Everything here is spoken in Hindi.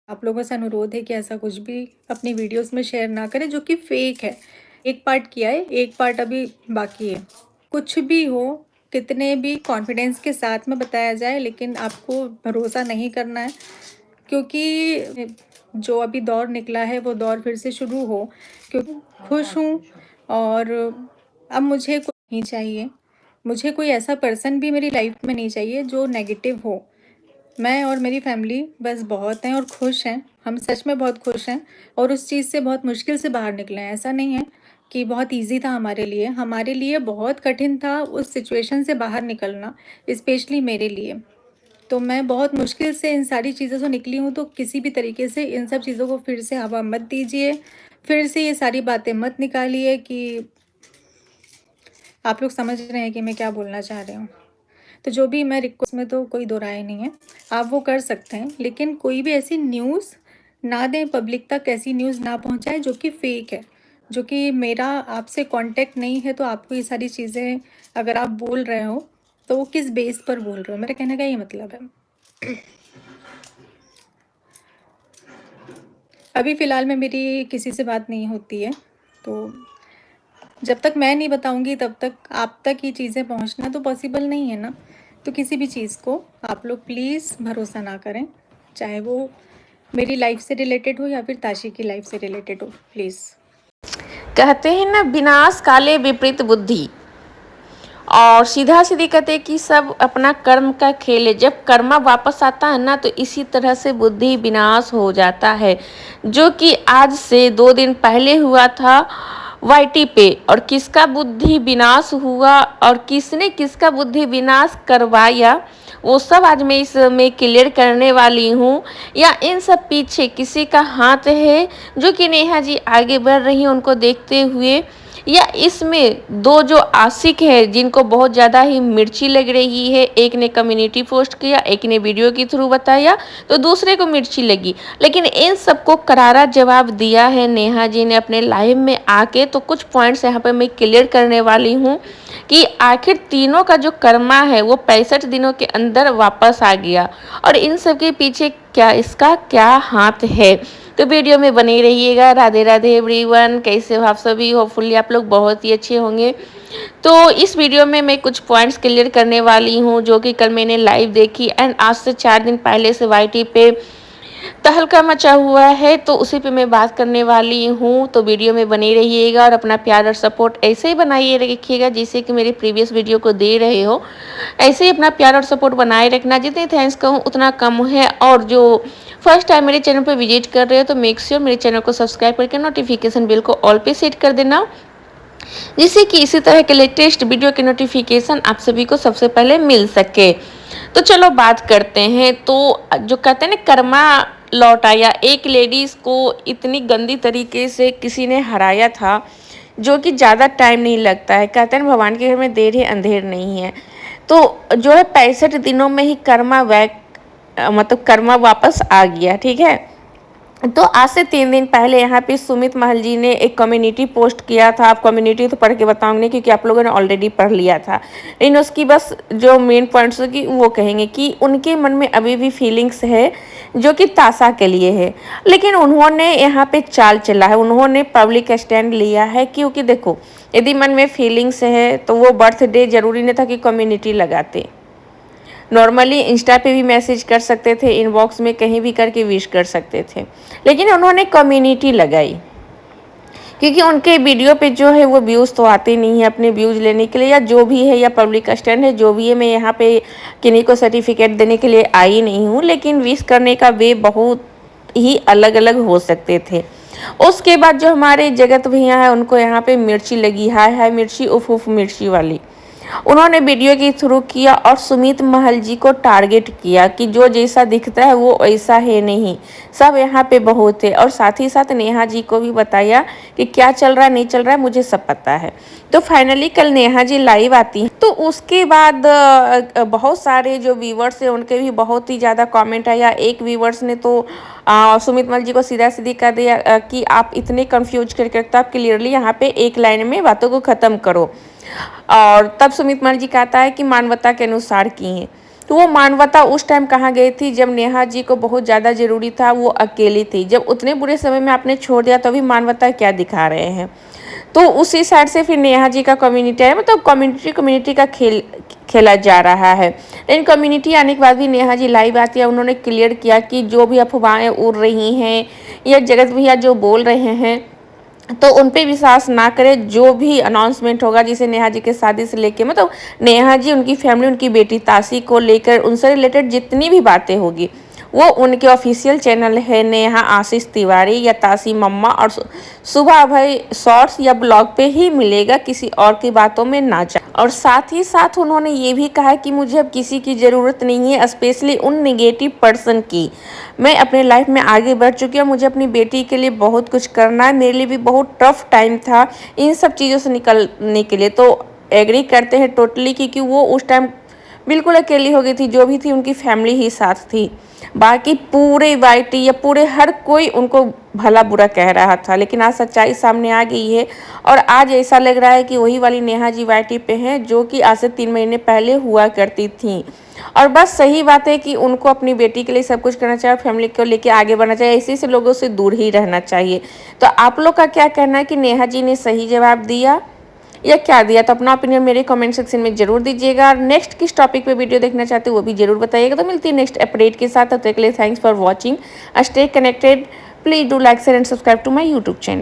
आप लोगों से अनुरोध है कि ऐसा कुछ भी अपनी वीडियोस में शेयर ना करें जो कि फेक है। एक पार्ट किया है, एक पार्ट अभी बाकी है। कुछ भी हो, कितने भी कॉन्फिडेंस के साथ में बताया जाए, लेकिन आपको भरोसा नहीं करना है, क्योंकि जो अभी दौर निकला है वो दौर फिर से शुरू हो। क्योंकि खुश हूँ और अब मुझे कुछ नहीं चाहिए। मुझे कोई ऐसा पर्सन भी मेरी लाइफ में नहीं चाहिए जो नेगेटिव हो। मैं और मेरी फैमिली बस बहुत हैं और खुश हैं। हम सच में बहुत खुश हैं और उस चीज़ से बहुत मुश्किल से बाहर निकले हैं। ऐसा नहीं है कि बहुत ईज़ी था हमारे लिए बहुत कठिन था उस सिचुएशन से बाहर निकलना, स्पेशली मेरे लिए। तो मैं बहुत मुश्किल से इन सारी चीज़ों से निकली हूँ, तो किसी भी तरीके से इन सब चीज़ों को फिर से हवा मत दीजिए, फिर से ये सारी बातें मत निकालिए कि आप लोग समझ रहे हैं कि मैं क्या बोलना चाह रही हूँ। तो जो भी मैं रिक्वेस्ट में तो कोई दो राय नहीं है, आप वो कर सकते हैं, लेकिन कोई भी ऐसी न्यूज़ ना दें, पब्लिक तक ऐसी न्यूज़ ना पहुंचाएं जो कि फेक है, जो कि मेरा आपसे कांटेक्ट नहीं है। तो आपको ये सारी चीज़ें अगर आप बोल रहे हो तो वो किस बेस पर बोल रहे हो, मेरे कहने का ये मतलब है। अभी फ़िलहाल में मेरी किसी से बात नहीं होती है, तो जब तक मैं नहीं बताऊंगी तब तक आप तक ये चीज़ें पहुंचना तो पॉसिबल नहीं है ना। तो किसी भी चीज़ को आप लोग प्लीज़ भरोसा ना करें, चाहे वो मेरी लाइफ से रिलेटेड हो या फिर ताशी की लाइफ से रिलेटेड हो, प्लीज़। कहते हैं ना, विनाश काले विपरीत बुद्धि। और सीधा सीधी कहते हैं कि सब अपना कर्म का खेल है। जब कर्मा वापस आता है ना, तो इसी तरह से बुद्धि विनाश हो जाता है, जो कि आज से 2 दिन पहले हुआ था वाईटी पे। और किसका बुद्धि विनाश हुआ और किसने किसका बुद्धि विनाश करवाया, वो सब आज मैं इसमें क्लियर करने वाली हूँ। या इन सब पीछे किसी का हाथ है, जो कि नेहा जी आगे बढ़ रही हैं उनको देखते हुए, या इसमें दो जो आशिक है जिनको बहुत ज़्यादा ही मिर्ची लग रही है, एक ने कम्युनिटी पोस्ट किया, एक ने वीडियो के थ्रू बताया, तो दूसरे को मिर्ची लगी। लेकिन इन सबको करारा जवाब दिया है नेहा जी ने अपने लाइव में आके। तो कुछ पॉइंट्स यहाँ पे मैं क्लियर करने वाली हूँ कि आखिर तीनों का जो कर्मा है वो 65 दिनों के अंदर वापस आ गया, और इन सब के पीछे क्या इसका क्या हाथ है। तो वीडियो में बने रहिएगा। राधे राधे एवरीवन, कैसे हो आप सभी? होपफुली आप लोग बहुत ही अच्छे होंगे। तो इस वीडियो में मैं कुछ पॉइंट्स क्लियर करने वाली हूँ, जो कि कल मैंने लाइव देखी एंड आज से 4 दिन पहले से वाईटी पे तहलका मचा हुआ है, तो उसी पे मैं बात करने वाली हूँ। तो वीडियो में बने रहिएगा और अपना प्यार और सपोर्ट ऐसे ही बनाए रखिएगा जैसे कि मेरे प्रीवियस वीडियो को दे रहे हो। ऐसे ही अपना प्यार और सपोर्ट बनाए रखना। जितने थैंक्स कहूँ उतना कम है। और जो फर्स्ट टाइम मेरे चैनल पर विजिट कर रहे हो तो मेक श्योर मेरे चैनल को सब्सक्राइब करके नोटिफिकेशन बिल को ऑल पे सेट कर देना, जिससे कि इसी तरह के लेटेस्ट वीडियो के नोटिफिकेशन आप सभी को सबसे पहले मिल सके। तो चलो बात करते हैं। तो जो कहते हैं ना, कर्मा लौट आया। एक लेडीज को इतनी गंदी तरीके से किसी ने हराया था, जो कि ज़्यादा टाइम नहीं लगता है। कहते हैं भगवान के घर में देर है अंधेर नहीं है। तो जो है 65 दिनों में ही कर्मा मतलब कर्मा वापस आ गया। ठीक है। तो आज से 3 दिन पहले यहाँ पे सुमित महल जी ने एक कम्युनिटी पोस्ट किया था। आप कम्युनिटी तो पढ़ के बताऊंगे क्योंकि आप लोगों ने ऑलरेडी पढ़ लिया था, लेकिन उसकी बस जो मेन पॉइंट्स की वो कहेंगे कि उनके मन में अभी भी फीलिंग्स है, जो कि ताशा के लिए है। लेकिन उन्होंने यहाँ पे चाल चला है, उन्होंने पब्लिक स्टैंड लिया है। क्योंकि देखो, यदि मन में फीलिंग्स है तो वो बर्थडे जरूरी नहीं था कि कम्युनिटी लगाते। नॉर्मली इंस्टा पे भी मैसेज कर सकते थे, इनबॉक्स में कहीं भी करके विश कर सकते थे, लेकिन उन्होंने कम्युनिटी लगाई। क्योंकि उनके वीडियो पे जो है वो व्यूज़ तो आते नहीं है अपने व्यूज़ लेने के लिए, या जो भी है, या पब्लिक स्टैंड है जो भी है। मैं यहाँ पे किन्हीं को सर्टिफिकेट देने के लिए आई नहीं हूँ, लेकिन विश करने का वे बहुत ही अलग अलग हो सकते थे। उसके बाद जो हमारे जगत भैया है, उनको यहाँ पे मिर्ची लगी, हाय हाय मिर्ची, उफ उफ मिर्ची वाली। उन्होंने वीडियो के थ्रू किया और सुमित महल जी को टारगेट किया कि जो जैसा दिखता है वो ऐसा है नहीं, सब यहाँ पे बहुत है। और साथ ही साथ नेहा जी को भी बताया कि क्या चल रहा है नहीं चल रहा है, मुझे सब पता है। तो फाइनली कल नेहा जी लाइव आती हैं, तो उसके बाद बहुत सारे जो व्यूवर्स हैं उनके भी बहुत ही ज़्यादा कमेंट आया। एक व्यूवर्स ने तो सुमित महल जी को सीधा सीधी कर दिया कि आप इतने कंफ्यूज करके रखते हो, आप क्लियरली यहाँ पे एक लाइन में बातों को ख़त्म करो। और तब सुमित महल जी कहता है कि मानवता के अनुसार की हैं। तो वो मानवता उस टाइम कहाँ गई थी जब नेहा जी को बहुत ज़्यादा ज़रूरी था, वो अकेली थी। जब उतने बुरे समय में आपने छोड़ दिया तो अभी मानवता क्या दिखा रहे हैं। तो उसी साइड से फिर नेहा जी का कम्युनिटी है, मतलब कम्युनिटी का खेल खेला जा रहा है। लेकिन कम्युनिटी आने के बाद भी नेहा जी लाइव आती है, उन्होंने क्लियर किया कि जो भी अफवाहें उड़ रही हैं या जगत भैया जो बोल रहे हैं तो उन पे विश्वास ना करें। जो भी अनाउंसमेंट होगा, जिसे नेहा जी के शादी से लेके मतलब नेहा जी, उनकी फैमिली, उनकी बेटी तासी को लेकर उनसे रिलेटेड जितनी भी बातें होगी वो उनके ऑफिशियल चैनल है नेहा आशीष तिवारी या तासी मम्मा और सुबह भाई शॉर्ट्स या ब्लॉग पे ही मिलेगा, किसी और की बातों में ना जा। और साथ ही साथ उन्होंने ये भी कहा कि मुझे अब किसी की ज़रूरत नहीं है, स्पेशली उन नेगेटिव पर्सन की। मैं अपने लाइफ में आगे बढ़ चुकी हूँ, मुझे अपनी बेटी के लिए बहुत कुछ करना है, मेरे लिए भी बहुत टफ टाइम था इन सब चीज़ों से निकलने के लिए। तो एग्री करते हैं टोटली, क्योंकि वो उस टाइम बिल्कुल अकेली हो गई थी, जो भी थी उनकी फैमिली ही साथ थी, बाकी पूरे वाईटी या पूरे हर कोई उनको भला बुरा कह रहा था। लेकिन आज सच्चाई सामने आ गई है और आज ऐसा लग रहा है कि वही वाली नेहा जी वाईटी पे हैं जो कि आज से 3 महीने पहले हुआ करती थी। और बस सही बात है कि उनको अपनी बेटी के लिए सब कुछ करना चाहिए, फैमिली को लेके आगे बढ़ना चाहिए, ऐसे लोगों से दूर ही रहना चाहिए। तो आप लोग का क्या कहना है कि नेहा जी ने सही जवाब दिया या क्या दिया? तो अपना ओपिनियन मेरे कमेंट सेक्शन में जरूर दीजिएगा। नेक्स्ट किस टॉपिक पे वीडियो देखना चाहते हो वो भी जरूर बताइएगा। तो मिलती है नेक्स्ट अपडेट के साथ, तब तक के लिए thanks for watching, stay connected, please do like share and subscribe to my YouTube channel.